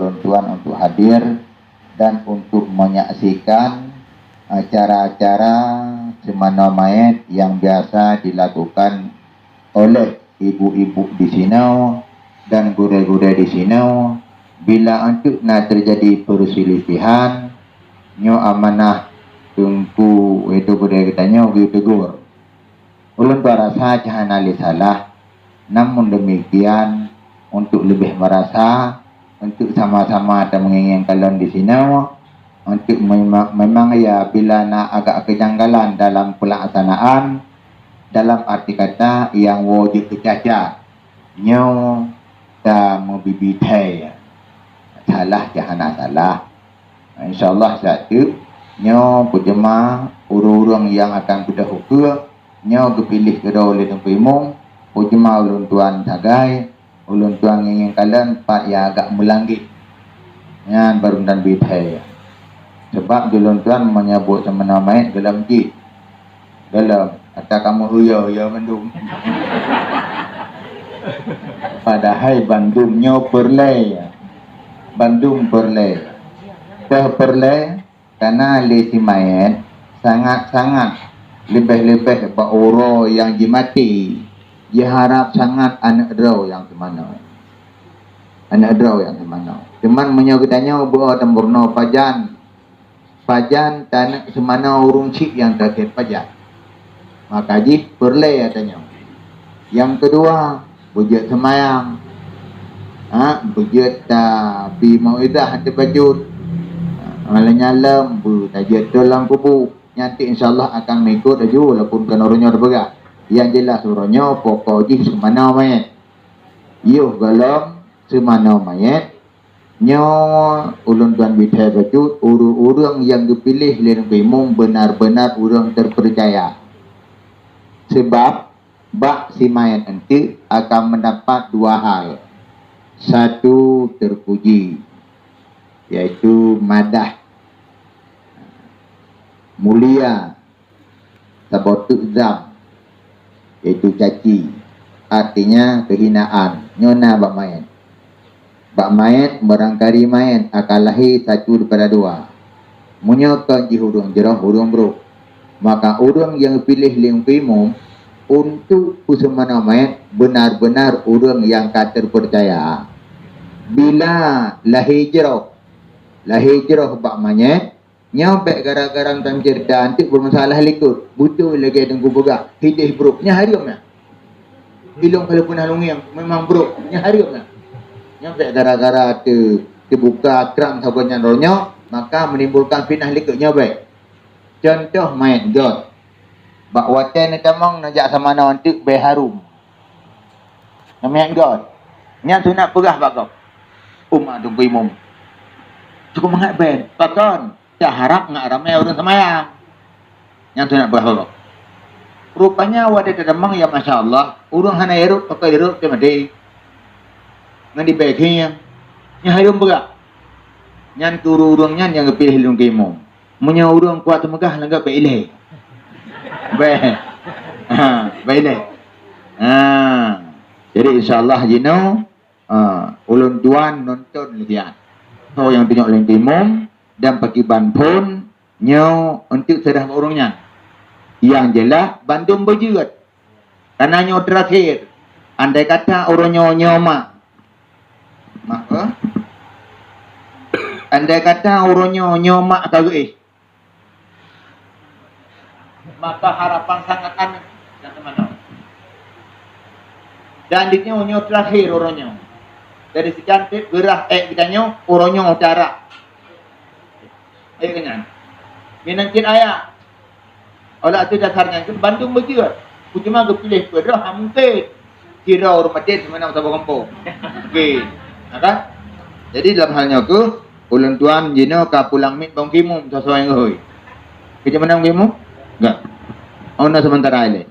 ulun tuan untuk hadir dan untuk menyaksikan acara-acara semana mayat yang biasa dilakukan oleh ibu-ibu di sini dan guru-guru di sini bila untuk nak terjadi perselisihan nyo amanah tungku itu budaya kitanya ugi tegur ulun rasa jangan alih salah, namun demikian untuk lebih merasa untuk sama-sama ada menginginkan di sini untuk memang ya bila nak agak kejanggalan dalam pelaksanaan dalam arti kata yang wajib kecacat nyo tak mau bibitai salah jangan salah. InsyaAllah satu nyo pujema urung-urung yang akan kita hukum nyo kepilih kedua oleh Tuan Imam pujema ulun tuan sagai ulun tuan ingin kalian part yang agak melanggit yang baru dan bidai sebab ulun tuan menyebut sama nama dalam jid dalam kata kamu huya Bandung padahal Bandungnya Bandung perleh karena lesi mayat sangat-sangat lebih-lebih orang yang dimati dia harap sangat anak draw yang semana cuman menyokitanya buat temburno pajan tanah semana urung cik yang terakhir pajan maka jih perleh katanya yang kedua bujut semayang bujut bi mauidah hati bajut nyalem bu tajat dalam kubu nanti insyaallah akan mengikut aja walaupun kan orangnya berbeza yang jelas orangnya pokok jih semana mayat yuh galam semana mayat nyo ulun tuan bidai bajut urang yang dipilih oleh Imam benar-benar urang terpercaya sebab bak si mayat nanti akan mendapat dua hal satu terpuji yaitu madah mulia sabotu zam yaitu caci artinya kehinaan nyona bak mayat barangkali mayat akan lahir satu daripada dua menyokong di hurung jerah hurung bro maka orang yang pilih Imam untuk kusemana mayat benar-benar orang yang terpercaya bila lahir jerah bak mayat nyampe gara-gara tang cerita nanti bermasalah likut butuh lagi tunggu boga hidih bro nya hariumnya ilung kalau pun halungiang memang bro nya hariumnya nyampe gara-gara terbuka terang sabunnya ronya maka menimbulkan fitnah likutnya baik contoh mayat god bak watan tamang najak sama nanti beharum mayat god nya tu nak perah bak kau Tunggu Imam cukup mengat ben pakon tak harap nak ramai orang semayang yang tu nak berapa rupanya wadah teremang ya Masya Allah urung hana eruk pakai eruk ke mati ngan dibagi yang hayum berak yang turu urungnya yang pilih lung Imam munya urung kuat megah lenggap pilih baik jadi insyaallah jino ulun tuan nonton lihat so yang tunjuk oleh Imam dan pakiban pun nyo untuk sedah orangnya yang jelas Bandung berjuat karena nyo terakhir andai kata orangnya nyoma maka andai kata orangnya nyoma kagak maka harapan sangat aneh dan teman-teman dan diknya nyo terakhir orangnya dari sekian gerah kitanya orangnya utara ayo kenyan minangkin ayah olah itu dasarnya itu Bandung begitu cuma kepilih berah mungkin kira orang mati sebenarnya sabah kampung okey kan jadi dalam halnya ke ulun tuan jino ka pulang mit bang kimum sesuai ngoi kita menang kimum enggak ona sementara ile